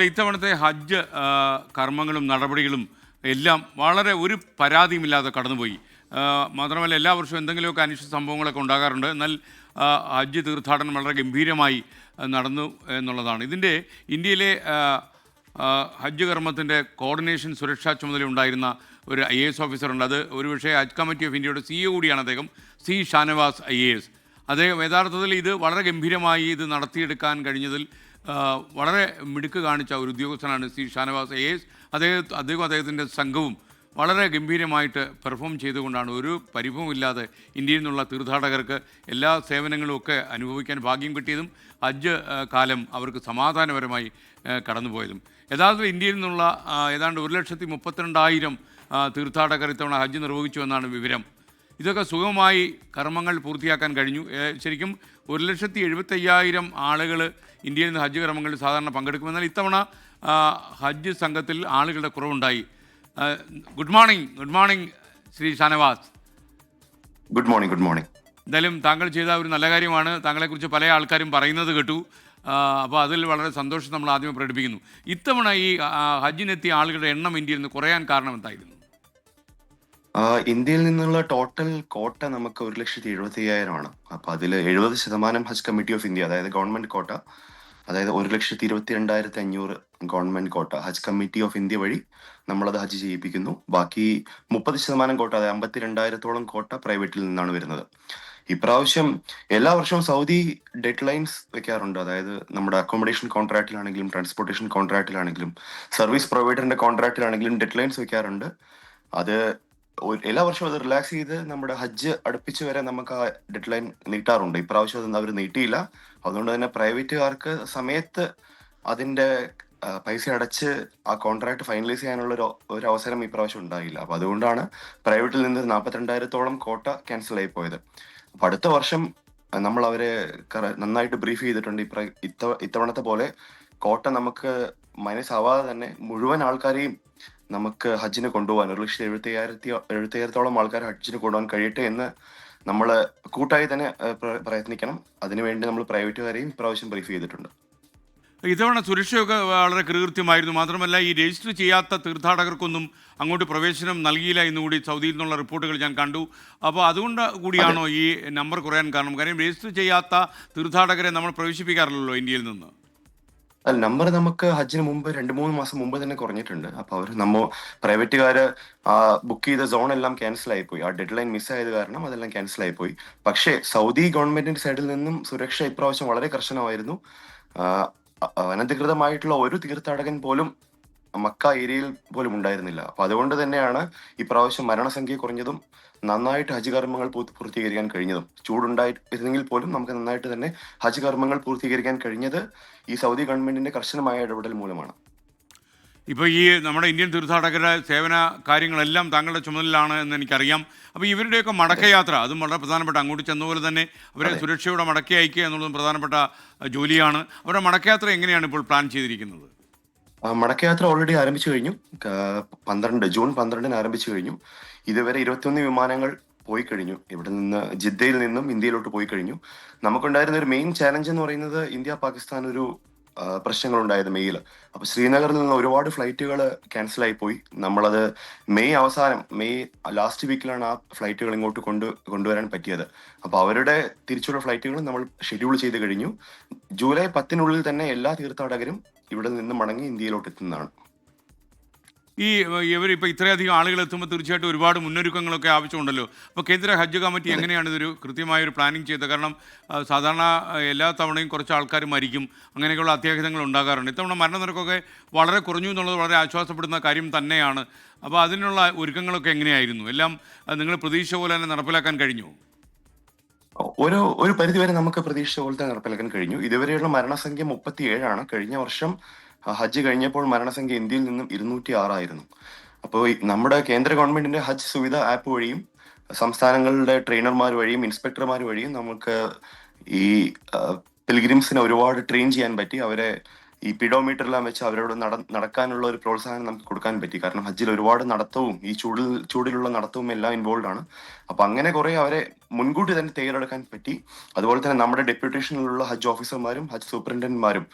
ഇത്തവണത്തെ ഹജ്ജ് കർമ്മങ്ങളും നടപടികളും എല്ലാം വളരെ ഒരു പരാതിയുമില്ലാതെ കടന്നുപോയി. മാത്രമല്ല എല്ലാ വർഷവും എന്തെങ്കിലുമൊക്കെ അനിഷ്ട സംഭവങ്ങളൊക്കെ ഉണ്ടാകാറുണ്ട്. എന്നാൽ ഹജ്ജ് തീർത്ഥാടനം വളരെ ഗംഭീരമായി നടന്നു എന്നുള്ളതാണ്. ഇതിൻ്റെ ഇന്ത്യയിലെ ഹജ്ജ് കർമ്മത്തിൻ്റെ കോർഡിനേഷൻ സുരക്ഷാ ചുമതല ഉണ്ടായിരുന്ന ഒരു IAS ഓഫീസറുണ്ട്. അത് ഒരുപക്ഷേ ഹജ്ജ് കമ്മിറ്റി ഓഫ് ഇന്ത്യയുടെ CEO കൂടിയാണ് അദ്ദേഹം, C. ഷാനവാസ് IAS. അദ്ദേഹം യഥാർത്ഥത്തിൽ ഇത് വളരെ ഗംഭീരമായി ഇത് നടത്തിയെടുക്കാൻ കഴിഞ്ഞതിൽ വളരെ മിടുക്ക് കാണിച്ച ഒരു ഉദ്യോഗസ്ഥനാണ് C. ഷാനവാസ് IAS. അദ്ദേഹത്തിൻ്റെ സംഘവും വളരെ ഗംഭീരമായിട്ട് പെർഫോം ചെയ്തുകൊണ്ടാണ് ഒരു പരിഭവമില്ലാതെ ഇന്ത്യയിൽ നിന്നുള്ള തീർത്ഥാടകർക്ക് എല്ലാ സേവനങ്ങളും ഒക്കെ അനുഭവിക്കാൻ ഭാഗ്യം കിട്ടിയതും ഹജ്ജ് കാലം അവർക്ക് സമാധാനപരമായി കടന്നുപോയതും. യഥാർത്ഥത്തിൽ ഇന്ത്യയിൽ നിന്നുള്ള ഏതാണ്ട് 1,32,000 തീർത്ഥാടകർ ഇത്തവണ ഹജ്ജ് നിർവഹിച്ചു എന്നാണ് വിവരം. ഇതൊക്കെ സുഗമമായി കർമ്മങ്ങൾ പൂർത്തിയാക്കാൻ കഴിഞ്ഞു. ശരിക്കും 1,75,000 ആളുകൾ ഇന്ത്യയിൽ നിന്ന് ഹജ്ജ് കർമ്മങ്ങളിൽ സാധാരണ പങ്കെടുക്കുമെന്നാൽ ഇത്തവണ ഹജ്ജ് സംഘത്തിൽ ആളുകളുടെ കുറവുണ്ടായി. Good morning Shri Shanavas. Good morning. എന്തായാലും താങ്കൾ ചെയ്ത ഒരു നല്ല കാര്യമാണ്. താങ്കളെക്കുറിച്ച് പല ആൾക്കാരും പറയുന്നത് കേട്ടു. അപ്പോൾ അതിൽ വളരെ സന്തോഷം നമ്മൾ ആദ്യമേ പ്രകടിപ്പിക്കുന്നു. ഇത്തവണ ഈ ഹജ്ജിനെത്തിയ ആളുകളുടെ എണ്ണം ഇന്ത്യയിൽ നിന്ന് കുറയാൻ കാരണം എന്തായിരുന്നു? ഇന്ത്യയിൽ നിന്നുള്ള ടോട്ടൽ കോട്ട നമുക്ക് 1,70,75,000 ആണ്. അപ്പൊ അതിൽ 70% ഹജ്ജ് കമ്മിറ്റി ഓഫ് ഇന്ത്യ, അതായത് ഗവൺമെന്റ് കോട്ട, അതായത് 1,22,500 ഗവൺമെന്റ് കോട്ട ഹജ്ജ് കമ്മിറ്റി ഓഫ് ഇന്ത്യ വഴി നമ്മളത് ഹജ്ജ് ചെയ്യിപ്പിക്കുന്നു. ബാക്കി 30% കോട്ട, അതായത് 52,000-ഓളം കോട്ട പ്രൈവറ്റിൽ നിന്നാണ് വരുന്നത്. ഇപ്രാവശ്യം എല്ലാ വർഷവും സൗദി ഡെഡ് ലൈൻസ് വെക്കാറുണ്ട്. അതായത് നമ്മുടെ അക്കോമഡേഷൻ കോൺട്രാക്റ്റിലാണെങ്കിലും ട്രാൻസ്പോർട്ടേഷൻ കോൺട്രാക്റ്റിലാണെങ്കിലും സർവീസ് പ്രൊവൈഡറിന്റെ കോൺട്രാക്റ്റിലാണെങ്കിലും ഡെഡ് ലൈൻസ് വെക്കാറുണ്ട്. അത് എല്ലാ വർഷവും അത് റിലാക്സ് ചെയ്ത് നമ്മുടെ ഹജ്ജ് അടുപ്പിച്ച് വരെ നമുക്ക് ആ ഡെഡ് ലൈൻ നീട്ടാറുണ്ട്. ഇപ്രാവശ്യം അത് അവർ നീട്ടിയില്ല. അതുകൊണ്ട് തന്നെ പ്രൈവറ്റുകാർക്ക് സമയത്ത് അതിന്റെ പൈസ അടച്ച് ആ കോൺട്രാക്ട് ഫൈനലൈസ് ചെയ്യാനുള്ള ഒരു അവസരം ഇപ്രാവശ്യം ഉണ്ടായില്ല. അപ്പൊ അതുകൊണ്ടാണ് പ്രൈവറ്റിൽ നിന്ന് 42,000-ഓളം കോട്ട ക്യാൻസൽ ആയി പോയത്. അപ്പൊ അടുത്ത വർഷം നമ്മൾ അവരെ നന്നായിട്ട് ബ്രീഫ് ചെയ്തിട്ടുണ്ട്. ഇത്തവണത്തെ പോലെ കോട്ട നമുക്ക് മൈനസ് ആവാതെ തന്നെ മുഴുവൻ ആൾക്കാരെയും നമുക്ക് ഹജ്ജിന് കൊണ്ടുപോകാൻ 1,70,000-ഓളം ആൾക്കാർ ഹജ്ജിന് കൊണ്ടുപോകാൻ കഴിയട്ടെ എന്ന് നമ്മൾ കൂട്ടായി തന്നെ പ്രയത്നിക്കണം. അതിനുവേണ്ടി നമ്മൾ പ്രൈവറ്റുകാരെയും ഇപ്രാവശ്യം ബ്രീഫ് ചെയ്തിട്ടുണ്ട്. ഇത്തവണ സുരക്ഷയൊക്കെ വളരെ കൃത്യമായിരുന്നു. മാത്രമല്ല ഈ രജിസ്റ്റർ ചെയ്യാത്ത തീർത്ഥാടകർക്കൊന്നും അങ്ങോട്ട് പ്രവേശനം നൽകിയില്ല എന്നുകൂടി സൗദിയിൽ നിന്നുള്ള റിപ്പോർട്ടുകൾ ഞാൻ കണ്ടു. അപ്പോൾ അതുകൊണ്ട് കൂടിയാണോ ഈ നമ്പർ കുറയാൻ കാരണം? കാര്യം രജിസ്റ്റർ ചെയ്യാത്ത തീർത്ഥാടകരെ നമ്മൾ പ്രവേശിപ്പിക്കാറില്ലല്ലോ ഇന്ത്യയിൽ നിന്ന്. നമ്പർ നമുക്ക് ഹജ്ജിന് മുമ്പ് 2-3 മാസം മുമ്പ് തന്നെ കുറഞ്ഞിട്ടുണ്ട്. അപ്പൊ അവർ പ്രൈവറ്റുകാര് ബുക്ക് ചെയ്ത സോൺ എല്ലാം ക്യാൻസൽ ആയിപ്പോയി. ആ ഡെഡ് ലൈൻ മിസ്സായത് കാരണം അതെല്ലാം ക്യാൻസൽ ആയിപ്പോയി. പക്ഷേ സൗദി ഗവൺമെന്റിന്റെ സൈഡിൽ നിന്നും സുരക്ഷ ഇപ്രാവശ്യം വളരെ കർശനമായിരുന്നു. അനധികൃതമായിട്ടുള്ള ഒരു തീർത്ഥാടകൻ പോലും മക്ക ഏരിയയിൽ പോലും ഉണ്ടായിരുന്നില്ല. അപ്പൊ അതുകൊണ്ട് തന്നെയാണ് ഇപ്രാവശ്യം മരണസംഖ്യ കുറഞ്ഞതും നന്നായിട്ട് ഹജ്ജ് കർമ്മങ്ങൾ പൂർത്തീകരിക്കാൻ കഴിഞ്ഞതും. ചൂടുണ്ടായിരുന്നെങ്കിൽ പോലും നമുക്ക് നന്നായിട്ട് തന്നെ ഹജ്ജ് കർമ്മങ്ങൾ പൂർത്തീകരിക്കാൻ കഴിഞ്ഞത് ഈ സൗദി ഗവൺമെന്റിന്റെ കർശനമായ ഇടപെടൽ മൂലമാണ്. ഇപ്പോൾ ഈ നമ്മുടെ ഇന്ത്യൻ തീർത്ഥാടകരുടെ സേവന കാര്യങ്ങളെല്ലാം താങ്കളുടെ ചുമതലയിലാണ് എന്ന് എനിക്കറിയാം. അപ്പോൾ ഇവരുടെയൊക്കെ മടക്കയാത്ര അതും വളരെ പ്രധാനപ്പെട്ട, അങ്ങോട്ട് ചെന്നപോലെ തന്നെ അവരെ സുരക്ഷയോടെ മടക്കി അയക്കുക എന്നുള്ളതും പ്രധാനപ്പെട്ട ജോലിയാണ്. അവരുടെ മടക്കയാത്ര എങ്ങനെയാണ് ഇപ്പോൾ പ്ലാൻ ചെയ്തിരിക്കുന്നത്? മടക്കയാത്ര ഓൾറെഡി ആരംഭിച്ചു കഴിഞ്ഞു. ജൂൺ 12 ആരംഭിച്ചു കഴിഞ്ഞു. ഇതുവരെ 21 വിമാനങ്ങൾ പോയി കഴിഞ്ഞു. ഇവിടെ നിന്ന് ജിദ്ദയിൽ നിന്നും ഇന്ത്യയിലോട്ട് പോയി കഴിഞ്ഞു. നമുക്കുണ്ടായിരുന്ന ഒരു മെയിൻ ചാലഞ്ച് എന്ന് പറയുന്നത് ഇന്ത്യ പാകിസ്ഥാൻ ഒരു പ്രശ്നങ്ങൾ ഉണ്ടായത് മെയ്യില്. അപ്പൊ ശ്രീനഗറിൽ നിന്ന് ഒരുപാട് ഫ്ലൈറ്റുകൾ ക്യാൻസൽ ആയി പോയി. നമ്മളത് മെയ് ലാസ്റ്റ് വീക്കിലാണ് ആ ഫ്ലൈറ്റുകൾ ഇങ്ങോട്ട് കൊണ്ടുവരാൻ പറ്റിയത്. അപ്പൊ അവരുടെ തിരിച്ചുള്ള ഫ്ലൈറ്റുകൾ നമ്മൾ ഷെഡ്യൂൾ ചെയ്ത് കഴിഞ്ഞു. ജൂലൈ 10 തന്നെ എല്ലാ തീർത്ഥാടകരും ഇവിടെ നിന്ന് മടങ്ങി ഇന്ത്യയിലോട്ട് എത്തുന്നതാണ്. ഇവരിപ്പോൾ ഇത്രയധികം ആളുകൾ എത്തുമ്പോൾ തീർച്ചയായിട്ടും ഒരുപാട് മുന്നൊരുക്കങ്ങളൊക്കെ ആവശ്യമുണ്ടല്ലോ. അപ്പോൾ കേന്ദ്ര ഹജ്ജ് കമ്മിറ്റി എങ്ങനെയാണ് ഇതൊരു കൃത്യമായൊരു പ്ലാനിങ് ചെയ്തത്? കാരണം സാധാരണ എല്ലാ തവണയും കുറച്ച് ആൾക്കാർ മരിക്കും, അങ്ങനെയൊക്കെയുള്ള അത്യാഹിതങ്ങൾ ഉണ്ടാകാറുണ്ട്. ഇത്തവണ മരണനിരക്കൊക്കെ വളരെ കുറഞ്ഞു എന്നുള്ളത് വളരെ ആശ്വാസപ്പെടുന്ന കാര്യം തന്നെയാണ്. അപ്പോൾ അതിനുള്ള ഒരുക്കങ്ങളൊക്കെ എങ്ങനെയായിരുന്നു? എല്ലാം നിങ്ങൾ പ്രതീക്ഷ പോലെ തന്നെ നടപ്പിലാക്കാൻ കഴിഞ്ഞു? ഒരു പരിധിവരെ നമുക്ക് പ്രതീക്ഷ പോലെ തന്നെ നടപ്പിലാക്കാൻ കഴിഞ്ഞു. ഇതുവരെയുള്ള മരണസംഖ്യ 37 കഴിഞ്ഞ വർഷം ഹജ്ജ് കഴിഞ്ഞപ്പോൾ മരണസംഖ്യ ഇന്ത്യയിൽ നിന്നും 206 ആയിരുന്നു. അപ്പോൾ നമ്മുടെ കേന്ദ്ര ഗവൺമെന്റിന്റെ ഹജ്ജ് സുവിധ ആപ്പ് വഴിയും സംസ്ഥാനങ്ങളുടെ ട്രെയിനർമാർ വഴിയും ഇൻസ്പെക്ടർമാർ വഴിയും നമുക്ക് ഈ പിൽഗ്രിംസിനെ ഒരുപാട് ട്രെയിൻ ചെയ്യാൻ പറ്റി. അവരെ ഈ പിഡോമീറ്ററെല്ലാം വെച്ച് അവരോട് നടക്കാനുള്ള ഒരു പ്രോത്സാഹനം നമുക്ക് കൊടുക്കാൻ പറ്റി. കാരണം ഹജ്ജിൽ ഒരുപാട് നടത്തവും ഈ ചൂടിലുള്ള നടത്തവും എല്ലാം ഇൻവോൾവ് ആണ്. അപ്പൊ അങ്ങനെ കുറെ അവരെ മുൻകൂട്ടി തന്നെ തയ്യാറെടുക്കാൻ പറ്റി. അതുപോലെ തന്നെ നമ്മുടെ ഡെപ്യൂട്ടേഷനിലുള്ള ഹജ്ജ് ഓഫീസർമാരും ഹജ്ജ് സൂപ്രണ്ടന്റുമാരും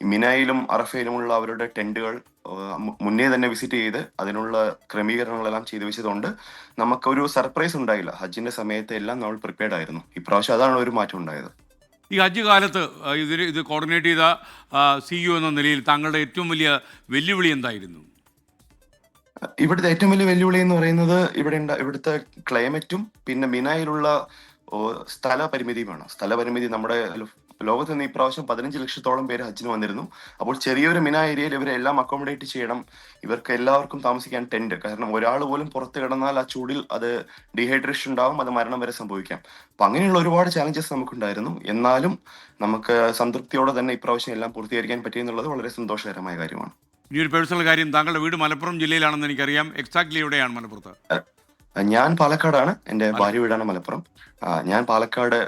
മിനായിലും അറഫയിലുമുള്ള അവരുടെ ടെന്റുകൾ മുന്നേ തന്നെ വിസിറ്റ് ചെയ്ത് അതിനുള്ള ക്രമീകരണങ്ങളെല്ലാം ചെയ്തു വെച്ചതുകൊണ്ട് നമുക്കൊരു സർപ്രൈസ് ഉണ്ടായില്ല. ഹജ്ജിന്റെ സമയത്ത് എല്ലാം നമ്മൾ പ്രിപ്പയർഡ് ആയിരുന്നു. ഇപ്രാവശ്യം അതാണ് ഒരു മാറ്റം ഉണ്ടായത്. ഈ ഹജ്ജ് കാലത്ത് ഇത് കോർഡിനേറ്റ് ചെയ്ത CEO എന്ന നിലയിൽ താങ്കളുടെ ഏറ്റവും വലിയ വെല്ലുവിളി എന്തായിരുന്നു? ഇവിടുത്തെ ഏറ്റവും വലിയ വെല്ലുവിളി എന്ന് പറയുന്നത് ഇവിടുത്തെ ക്ലൈമറ്റും പിന്നെ മിനായിലുള്ള സ്ഥല പരിമിതിയുമാണ്. സ്ഥലപരിമിതി നമ്മുടെ ലോകത്ത് നിന്ന് ഇപ്രാവശ്യം 15 ലക്ഷത്തോളം പേര് ഹജ്ജിന് വന്നിരുന്നു. അപ്പോൾ ചെറിയൊരു മിന ഏരിയയിൽ ഇവരെല്ലാം അക്കോമഡേറ്റ് ചെയ്യണം. ഇവർക്ക് എല്ലാവർക്കും താമസിക്കാൻ ടെന്റ്, കാരണം ഒരാൾ പോലും പുറത്ത് കിടന്നാൽ ആ ചൂടിൽ അത് ഡീഹൈഡ്രേഷൻ ഉണ്ടാവും, അത് മരണം വരെ സംഭവിക്കാം. അപ്പൊ അങ്ങനെയുള്ള ഒരുപാട് ചാലഞ്ചസ് നമുക്കുണ്ടായിരുന്നു. എന്നാലും നമുക്ക് സംതൃപ്തിയോടെ തന്നെ ഇപ്രാവശ്യം എല്ലാം പൂർത്തീകരിക്കാൻ പറ്റിയെന്നുള്ളത് വളരെ സന്തോഷകരമായ കാര്യമാണ്. ഈ ഒരു പേഴ്സണൽ കാര്യം, താങ്കളുടെ വീട് മലപ്പുറം ജില്ലയിലാണെന്ന് എനിക്കറിയാം. എക്സാക്ട്ലി എവിടെയാണ് മലപ്പുറത്ത്? ഞാൻ പാലക്കാടാണ്. എൻ്റെ ഭാര്യ വീടാണ് മലപ്പുറം. ഞാൻ പാലക്കാട്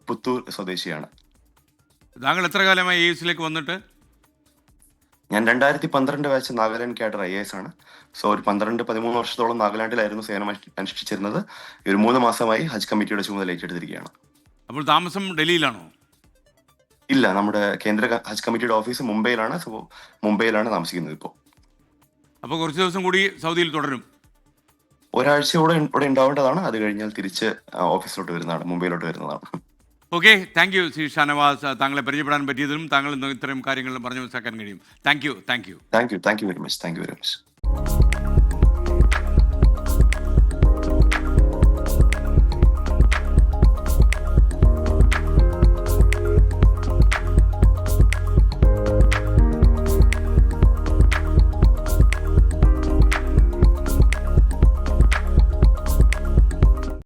പുത്തൂർ സ്വദേശിയാണ്. താങ്കൾ എത്ര കാലമായി AS വന്നിട്ട്? ഞാൻ 2012 ബാച്ച് നാഗാലാൻഡ് കാഡർ IAS ആണ്. സോ ഒരു 12-13 വർഷത്തോളം നാഗാലാൻഡിലായിരുന്നു സേവനം അനുഷ്ഠിച്ചിരുന്നത്. ഒരു 3 മാസമായി ഹജ്ജ് കമ്മിറ്റിയുടെ ചുമതല ഏറ്റെടുത്തിരിക്കുകയാണ്. അപ്പോൾ താമസം ഡൽഹിയിലാണോ? ഇല്ല, നമ്മുടെ കേന്ദ്ര ഹജ്ജ് കമ്മിറ്റിയുടെ ഓഫീസ് മുംബൈയിലാണ്. സോ മുംബൈയിലാണ് താമസിക്കുന്നത് ഇപ്പോൾ. അപ്പോൾ കുറച്ച് ദിവസം കൂടി സൗദിയിൽ തുടരും? ഒരാഴ്ച ഇവിടെ ഉണ്ടാവേണ്ടതാണ്. അത് കഴിഞ്ഞാൽ തിരിച്ച് ഓഫീസിലോട്ട് വരുന്നതാണ്, മുംബൈയിലോട്ട് വരുന്നതാണ്. Okay, thank you Shri Shanavas. താങ്കളെ പരിചയപ്പെടാൻ പറ്റിയതിലും താങ്കൾ ഇത്തരം കാര്യങ്ങൾ പറഞ്ഞു മനസ്സിലാക്കാൻ കഴിയും. Thank you very much.